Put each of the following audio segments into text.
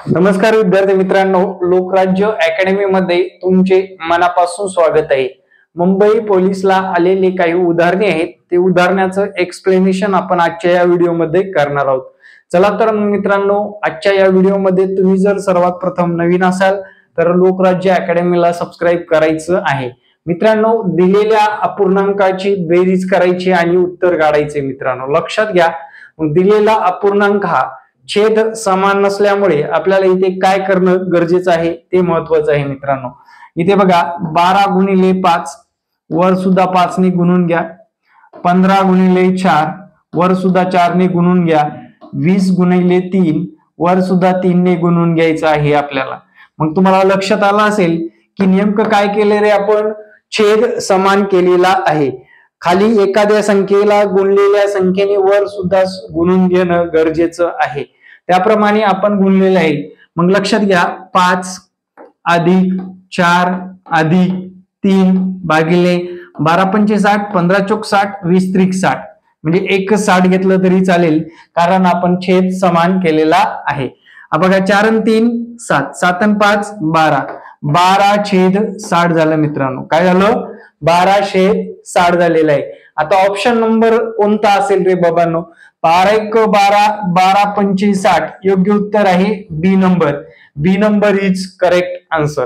नमस्कार विद्यार्थी मित्रांनो, लोकराज्य अकॅडमी मध्ये तुमचे मनापासून स्वागत आहे। मुंबई पोलीसला आलेले काही उदाहरणे आहेत, ते उदाहरणाचं एक्सप्लेनेशन आपण आजच्या या व्हिडिओमध्ये करणार आहोत। चला तर मित्रांनो, आजच्या या व्हिडिओमध्ये तुम्ही जर सर्वात प्रथम नवीन असाल तर लोकराज्य अकॅडमीला सबस्क्राइब करायचं आहे। मित्रांनो, दिलेल्या अपूर्णांकाची बेरीज करायची आणि उत्तर काढायचे। मित्रांनो लक्षात घ्या, दिलेला अपूर्णांक हा छेद समान नसल्यामुळे आपल्याला इथे काय करणं गरजेचं आहे ते महत्वाचं आहे। मित्रांनो इथे बघा 12 गुणिले 5 वर सुद्धा 5 ने गुणून घ्या, 15 गुणिले 4 वर सुद्धा 4 ने गुणून घ्या, 20 गुणिले 3 वर सुद्धा 3 ने गुणून घ्यायचं आहे आपल्याला। मग तुम्हाला लक्षात आलं असेल की नेमकं काय केले रे, आपण छेद समान केलेला आहे। खाली एखाद्या संख्येला गुणलेल्या संख्येने वर सुद्धा गुणून घेणं गरजेचं आहे, त्याप्रमाणे आपण गुणलेलं आहे। मग लक्षात घ्या, 5 अधिक 4 अधिक 3 भागिले 12 पंचे 60, 15 चौक 60, 20 त्रिक 60, म्हणजे एक 60 घेतलं तरी चालेल, कारण आपण छेद समान केलेला आहे। बघा 4 आणि 3 7, 7 आणि 5 12, 12 छेद 60 झालं। मित्रांनो काय झालं, 12 छेद 60 झालेलं आहे। आता ऑप्शन नंबर कोणता असेल रे बाबांनो, 12 एक 12, 12 पंचे 60, योग्य उत्तर आहे B number. B number is correct answer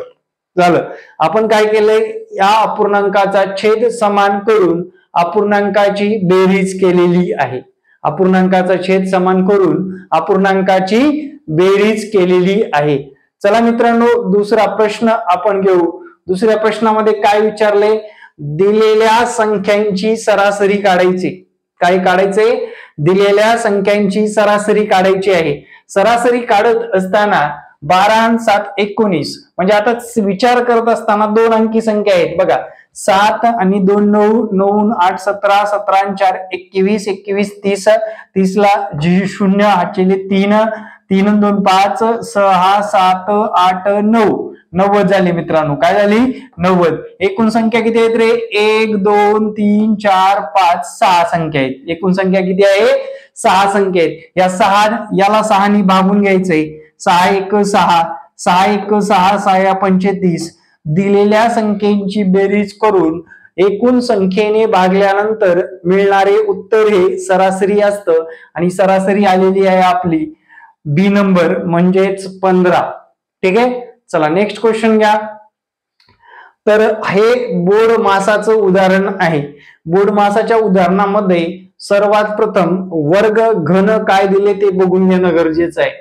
झालं। आपण काय केलंय, या अपूर्णांकाचा छेद समान करून अपूर्णांकाची बेरीज केलेली आहे। अपूर्णांकाचा छेद समान करून अपूर्णांकाची बेरीज केलेली आहे। चला मित्रांनो, दुसरा प्रश्न आपण घेऊ। दुसऱ्या प्रश्नामध्ये काय विचारले, दिलेल्या संख्यांची सरासरी काढायची। काय काढायचे, दिलेल्या संख्यांची सरासरी काढायची आहे। सरासरी काढत असताना 12 आणि 7 19, म्हणजे आता विचार करत असताना दोन अंकी संख्या आहेत बघा, 7 आणि 2 9, 9 8 17, 17 आणि 4 21, 21 30, 30 ला 0 8 3, 3 आणि 2 5, 6 7 8 9, 90 झाले। मित्रांनो काय झाली, 90। एकूण संख्या किती आहेत रे, 1 2 3 4 5 6 संख्या आहेत। एकूण संख्या किती आहे, 6 संख्या आहेत। या 6 याला 6 ने भागून घ्यायचंय, 6 1 6, 6 1 6, 6 35। दिलेल्या संख्येची बेरीज करून एकूण संख्येने भागल्यानंतर मिळणारे उत्तर हे सरासरी असतं, आणि सरासरी आलेली आहे आपली बी नंबर म्हणजेच 15। ठीक आहे, चला नेक्स्ट क्वेश्चन घ्या। तर हे बोर्ड मासाचं उदाहरण आहे। बोर्ड मासाच्या उदाहरणामध्ये सर्वात प्रथम वर्ग घन काय दिले ते बघून घेणं गरजेचं आहे।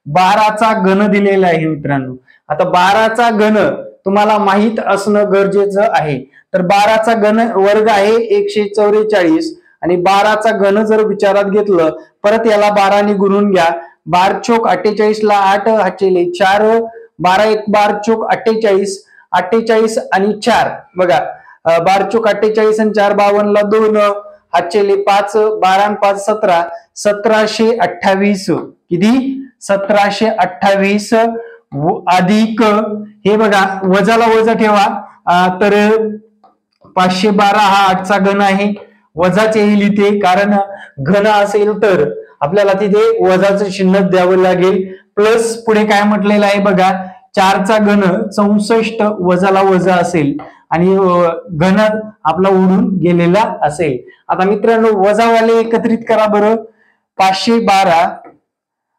12चा घन दिलेला आहे मित्रांनो। आता 12चा घन तुम्हाला माहित असणं गरजेचं आहे। तर 12चा घन वर्ग आहे 144, आणि 12चा घन जर विचारात घेतलं, परत याला 12 ने गुणून घ्या, 12 चौक 48 ला 8 हाचेले 4, 12 1 12 चौक 48, 48 आणि 4 बघा, 12 चौक 48 आणि 4 52 ला 2 हाचेले 5, 12 आणि 5 17, 1728 किती, 1728 अधिक हे बघा वजाला वजा ठेवा, तर 512 हा 8चा घन आहे, वजाचे लिहिते, कारण घन असेल तर आपल्याला तिथे वजाचं चिन्ह द्यावं लागेल। प्लस पुढे काय म्हटलेलं आहे बघा, 4चा घन 64 वजाला वजा असेल, आणि घन आपला उडून गेलेला असेल। आता मित्रांनो वजावाले एकत्रित करा बरं, 512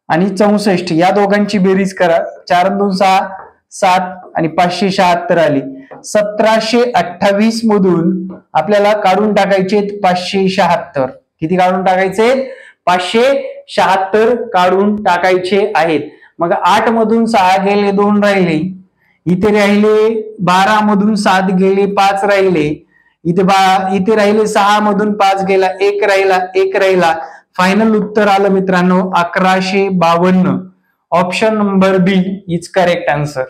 आणि 64 या दोघांची बेरीज करा, 4 2 6 7 आणि 576 आली। 1728 मधून आपल्याला काढून टाकायचे 576, किती काढून टाकायचे, 576 काढून टाकायचे आहेत। मग 8 मधून 6 गेले 2 राहिले, इथे राहिले 12 मधून 7 गेले 5 राहिले, इथे राहिले 6 मधून 5 गेला 1 राहिला 1 राहिला। फायनल उत्तर आलं मित्रांनो 1152। Option number B is correct answer.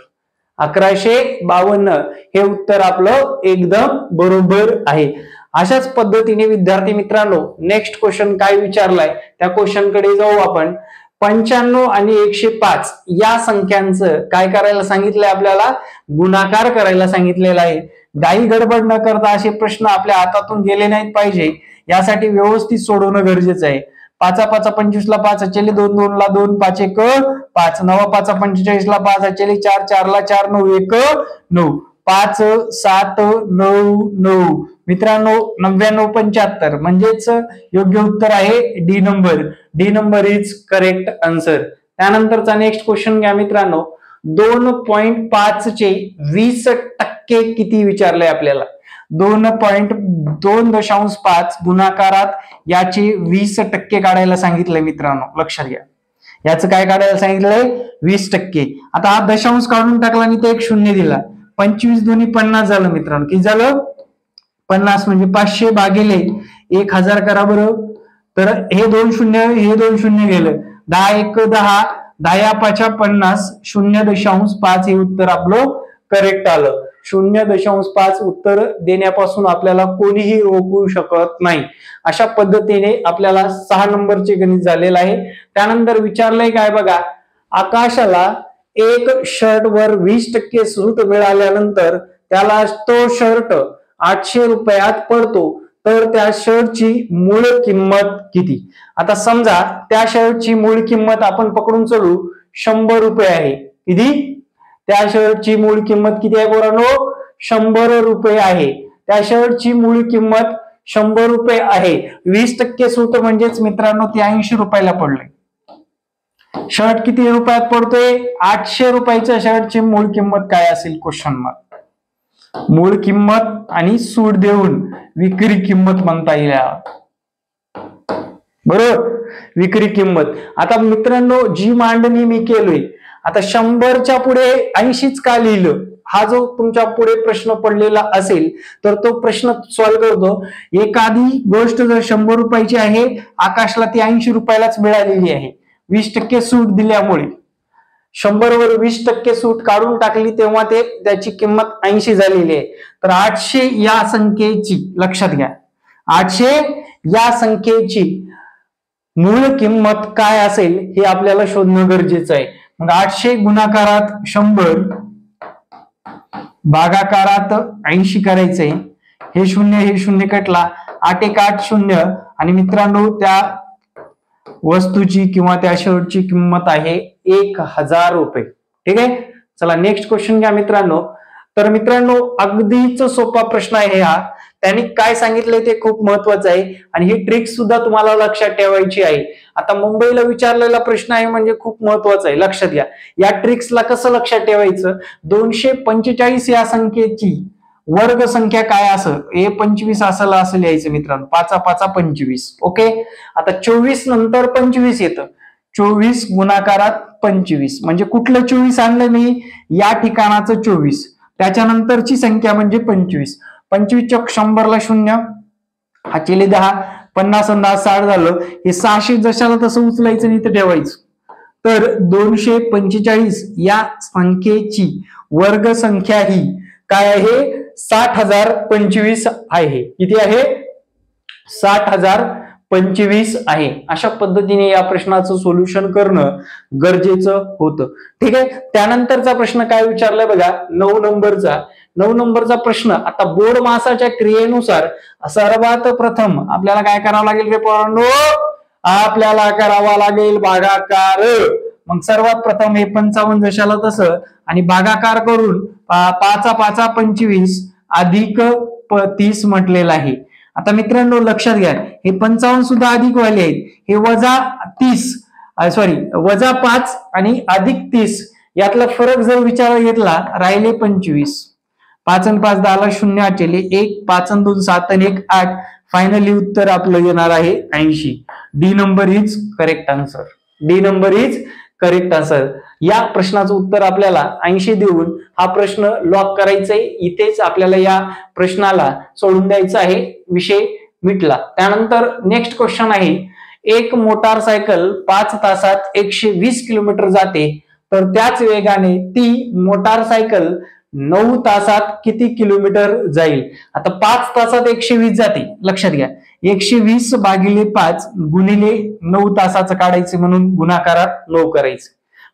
1152 हे उत्तर आपलं एकदम बरोबर आहे। अशाच पद्धतीने विद्यार्थी मित्रांनो नेक्स्ट क्वेश्चन काय विचारलाय त्या क्वेश्चन कडे जाऊ आपण। 95 आणि 105 या संख्यांचं काय करायला सांगितलंय, आपल्याला गुणाकार करायला सांगितलेला आहे। घाई गडबड न करता असे प्रश्न आपल्या हातातून गेले नाहीत पाहिजे, यासाठी व्यवस्थित सोडवणं गरजेचं आहे। पाचा पाचा 25 ला 5 चले 2 2 ला 2 5 1 5 9 पाचा 45 ला 5 चले 4 4 ला 4 9 1 9 5 7 9 9 मित्रांनो 99 75 म्हणजेच योग्य उत्तर आहे D number. D number is correct answer. त्यानंतरचा नेक्स्ट क्वेश्चन घ्या मित्रांनो. 2.5 चे 20% किती विचारलंय आपल्याला. 2.5 गुणाकारात याचे 20% काढायला सांगितलंय मित्रांनो. लक्षात घ्या, याचं काय काढायला सांगितलंय 20%. आता हा दशांश काढून टाकला आणि ते एक शून्य दिला. 25 दोन्ही 50 झालं मित्रांनो. किती झालं 50 म्हणजे 500 भागिले 1000 करा बरं. तर हे 2 शून्य गेलं. 10 1 10 10 5 50 0.5 हे उत्तर आपलं करेक्ट आलं. 0.5 उत्तर देण्यापासून आपल्याला कोणीही रोखू शकत नाही. अशा पद्धतीने आपल्याला 6 नंबरचे गणित झालेलं आहे. त्यानंतर विचारलंय काय बघा. आकाशाला एक शर्ट वर 20% सूट मिळाल्यानंतर त्याला तो शर्ट 800 रुपयात पडतो, तर त्या शर्टची मूळ किंमत किती. आता समजा त्या शर्टची मूळ किंमत आपण पकडून चलू 100 रुपये आहे. किती. त्या शर्टची मूळ किंमत किती आहे पोरांनो 100 रुपये आहे. त्या शर्टची मूळ किंमत 100 रुपये आहे. 20% सूट म्हणजेच मित्रांनो ते 80 रुपयाला पडले. शर्ट किती रुपयात पडतोय 800 रुपयाच्या शर्टची मूळ किंमत काय असेल क्वेश्चन मार्क. मूळ किंमत आणि सूट देऊन विक्री किंमत म्हणता येईल बरोबर. विक्री किंमत. आता मित्रांनो जी मांडणी मी केलोय, आता 100च्या पुढे 80च का लिहिलं. हा जो तुमच्या पुढे प्रश्न पडलेला असेल तर तो प्रश्न सॉल्व्ह करतो. एखादी गोष्ट जर 100 रुपयाची आहे, आकाशला ती 80 रुपयालाच मिळालेली आहे. 20% सूट दिल्यामुळे 100 वर 20% सूट काढून टाकली तेव्हा त्याची किंमत 80 झालेली आहे. तर 800 या संख्येची लक्षात घ्या, 800 या संख्येची मूळ किंमत काय असेल हे आपल्याला शोधणं गरजेचं आहे. मग 800 गुणाकारात 100 भागाकारात 80 करायचंय. हे शून्य कटला. 8 1 8 0 आणि मित्रांनो त्या वस्तूची किंवा त्या शर्टची किंमत आहे 1000 रुपये. ठीक आहे. चला नेक्स्ट क्वेश्चन घ्या मित्रांनो. तर मित्रांनो अगदीच सोपा प्रश्न आहे हा. त्यांनी काय सांगितलंय ते खूप महत्वाचं आहे आणि ही ट्रिक सुद्धा तुम्हाला लक्षात ठेवायची आहे. आता मुंबईला विचारलेला प्रश्न आहे म्हणजे खूप महत्वाचा आहे. लक्षात घ्या. या ट्रिक्सला कसं लक्षात ठेवायचं. 245 या संख्येची वर्ग संख्या काय असेल हे 25 असं लिहायचं मित्रांनो. 5 5 25. ओके. आता 24 नंतर 25 येतं. 24 गुणाकारात 25 म्हणजे कुठलं 24 आणलं मी या ठिकाणाचं 24. त्याच्यानंतरची संख्या म्हणजे 25. 25 चौक 100 ला 0 हा चेले 10 50 आणि 10 60 झालं. हे 600 जशाला तसं उचलायचं आणि इथं ठेवायचं. तर 245 या संख्येची वर्ग संख्या ही काय आहे 60,025 आहे. किती आहे 60,025 आहे. अशा पद्धतीने या प्रश्नाचं सोल्युशन करणं गरजेचं होतं. ठीक आहे. त्यानंतरचा प्रश्न काय विचारलाय बघा 9 नंबरचा प्रश्न. आता बोर्ड मासाच्या क्रियेनुसार सर्वात प्रथम आपल्याला काय करावं लागेल रे पोरांनो. आपल्याला करावा लागेल भागाकार. मग सर्वात प्रथम हे 55 जशाला तसं आणि भागाकार करून 5 5 25 अधिक 30 म्हटलेलं आहे. आता मित्रांनो लक्षात घ्या हे 55 सुद्धा अधिक वाले आहेत. हे वजा 5 आणि अधिक 30 यातला फरक जर विचारात घेतला राहिले 25. 5 आणि 5 10 ला 0 आचेले 1 5 आणि 2 7 आणि 1 8. फायनली उत्तर आपलं येणार आहे 80. D number is correct answer. D number is correct answer. या प्रश्नाचं उत्तर आपल्याला 80 देऊन हा प्रश्न लॉक करायचा आहे. इथेच आपल्याला या प्रश्नाला सोडून द्यायचं आहे. विषय मिटला. त्यानंतर नेक्स्ट क्वेश्चन आहे. एक मोटारसायकल 5 तासात 120 किलोमीटर जाते, तर त्याच वेगाने ती मोटारसायकल 9 तासात किती किलोमीटर जाईल. आता 5 तासात 120 जाते. लक्षात घ्या 120 भागिले 5 गुणिले 9 तासाचं काढायचं म्हणून गुणाकारात 9 करायचं.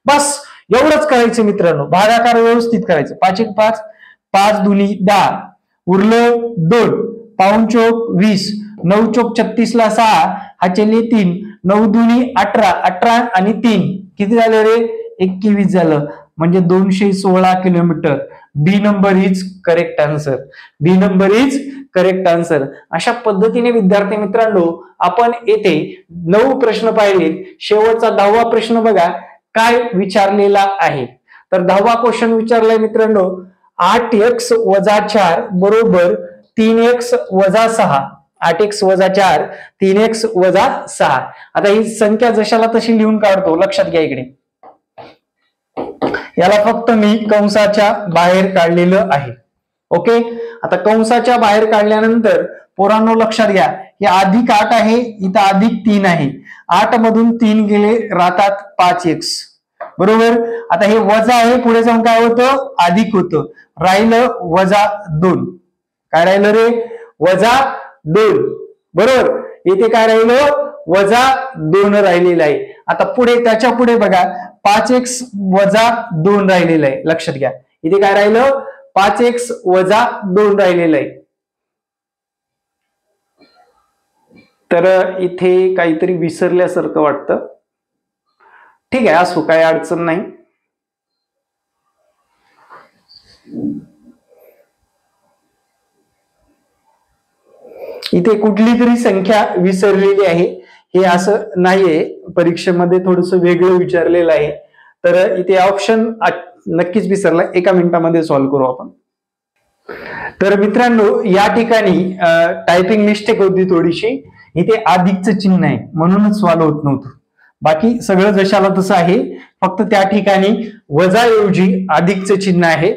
बस एवढंच करायचं मित्रांनो. भागाकार व्यवस्थित करायचं. 5 1 5 5 दुनी 10 उरलं 2 पाऊण चौक 20 9 चौक 36 ला 6 हा चेले 3 9 दुनी 18, 18 आणि 3 किती झालं रे? 21 झालं, म्हणजे 216 kilometre. B number is correct answer. B number is correct answer. अशा पद्धतीने विद्यार्थी मित्रांनो आपण येथे 9 प्रश्न पाहिले. शेवटचा 10वा प्रश्न बघा काय विचारलेला आहे. तर 10वा क्वेश्चन विचारलाय मित्रांनो, 8x - 4 बरोबर 3x - 6. 8x - 4 3x - 6. आता ही संख्या जशाला तशी लिहून काढतो. लक्षात घ्या इकडे, याला फक्त मी कंसाच्या बाहेर काढलेलं आहे. ओके, आता कंसाच्या बाहेर काढल्यानंतर पोरांनो लक्षात घ्या, हे अधिक 8 आहे, इथं अधिक 3 आहे. 8 मधून 3 गेले, राहतात 5x. बरोबर. आता हे वजा आहे, पुढे जाऊन काय होतं? अधिक होतं. राहिलं -2. काय राहिलं रे? -2. बरोबर. इथे काय राहिलं? -2 राहिलेलं आहे. आता पुढे त्याच्या पुढे बघा 5x - 2 राहिलेलं आहे. लक्षात घ्या, इथे काय राहिलं? 5x - 2 राहिलेलं आहे. तर इथे काहीतरी विसरल्यासारखं वाटतं. ठीक आहे, असो, काही अडचण नाही. इथे कुठली तरी संख्या विसरलेली आहे. हे असं नाहीये, परीक्षेमध्ये थोडस वेगळं विचारलेलं आहे. तर इथे ऑप्शन नक्कीच विसरला. एका मिनिटामध्ये सॉल्व्ह करू आपण. तर मित्रांनो या ठिकाणी टायपिंग मिस्टेक होती थोडीशी. इथे अधिकचं चिन्ह आहे म्हणूनच सॉल्व्ह होत नव्हतं. बाकी सगळं जशाला तसं आहे, फक्त त्या ठिकाणी वजाऐवजी अधिकचं चिन्ह आहे.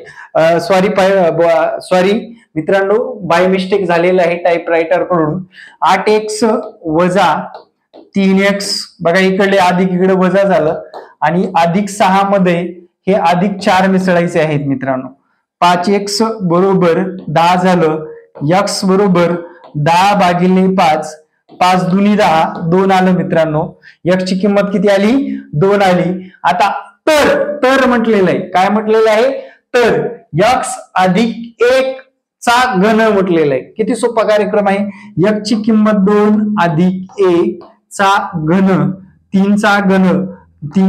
सॉरी मित्रांनो, बाय मिस्टेक झालेलं आहे टाइपरायटर कडून. 8x - 3x बघा, इकडे अधिक इकडे वजा झालं, आणि अधिक 6 मध्ये हे अधिक 4 मिसळायचे आहेत मित्रांनो. 5x बरोबर 10 झालं. x बरोबर 10/5. 5 दुनी 10, 2 आलं मित्रांनो. x ची किंमत किती आली? 2 आली. आता तर म्हटलेलं आहे. काय म्हटलेलं आहे? तर x अधिक 1 चा घन म्हटलेलं आहे. किती सोपा कार्यक्रम आहे. x ची किंमत 2 अधिक 1 चा घन, 3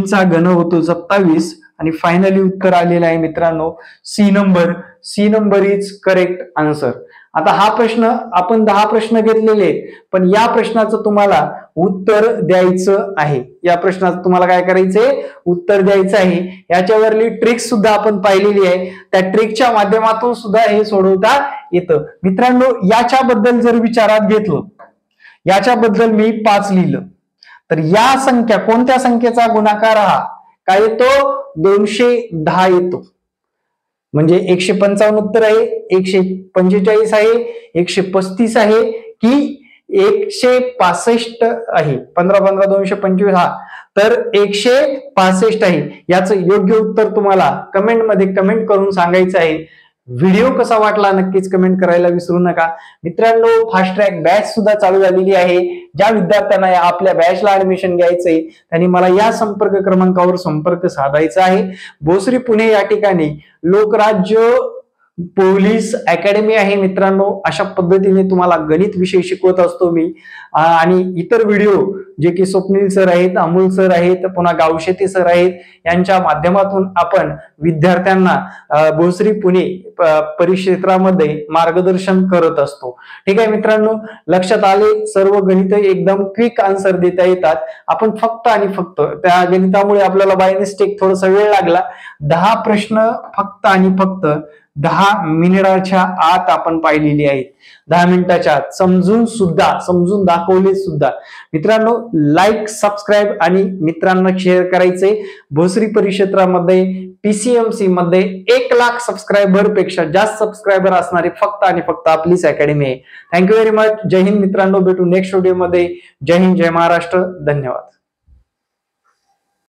चा घन होतो 27. आणि फायनली उत्तर आलेलं आहे मित्रांनो C number. C number is correct answer. आता हा प्रश्न आपण 10 प्रश्न घेतलेले आहेत, पण या प्रश्नाचं तुम्हाला उत्तर द्यायचं आहे. या प्रश्नाचं तुम्हाला काय करायचंय? उत्तर द्यायचं आहे. याच्यावरली ट्रिक सुद्धा आपण पाहिलेली आहे. त्या ट्रिकच्या माध्यमातून सुद्धा हे सोडवता येतं. मित्रांनो याच्याबद्दल जर विचारात घेतलं, याच्याबद्दल मी 5 लिहिलं, तर या संख्या कोणत्या संख्येचा गुणाकार हा काय येतो? 210 येतो. म्हणजे 155 उत्तर आहे, 145 आहे, 135 आहे की 165 आहे? 15 15 225. हा, तर 165 आहे. याचं योग्य उत्तर तुम्हाला कमेंट मध्ये कमेंट करून सांगायचं आहे. व्हिडिओ कसा वाटला नक्कीच कमेंट करायला विसरू नका. मित्रांनो फास्ट ट्रॅक बॅच सुद्धा चालू झालेली आहे. ज्या विद्यार्थ्यांना आपल्या बॅचला ऍडमिशन घ्यायचंय त्यांनी मला या संपर्क क्रमांकावर संपर्क साधायचा आहे. भोसरी पुणे या ठिकाणी लोकराज्य पोलीस अकॅडमी आहे मित्रांनो. अशा पद्धतीने तुम्हाला गणित विषय शिकवत असतो मी. आणि इतर व्हिडिओ जे की स्वप्नील सर आहेत, अमोल सर आहेत, पुन्हा गावशेती सर आहेत, यांच्या माध्यमातून आपण विद्यार्थ्यांना भोसरी पुणे परिक्षेत्रामध्ये मार्गदर्शन करत असतो. ठीक आहे मित्रांनो, लक्षात आले. सर्व गणित एकदम क्विक आन्सर देता येतात. आपण फक्त आणि फक्त त्या गणितामुळे आपल्याला बाय मिस्टेक थोडासा वेळ लागला. 10 प्रश्न फक्त आणि फक्त 10 मिनिटाच्या आत आपण पाहिलेली आहेत. 10 मिनिटाच्या आत समजून दाखवले सुद्धा. मित्रांनो लाईक, सबस्क्राईब आणि मित्रांना शेअर करायचे. भोसरी परिक्षेत्रामध्ये PCMC मध्ये 1 लाख सबस्क्रायबर पेक्षा जास्त सबस्क्रायबर असणारी फक्त आणि फक्त आपलीच अकॅडमी आहे. Thank you very much. जय हिंद मित्रांनो, भेटू नेक्स्ट व्हिडिओ मध्ये. जय हिंद, जय महाराष्ट्र. धन्यवाद.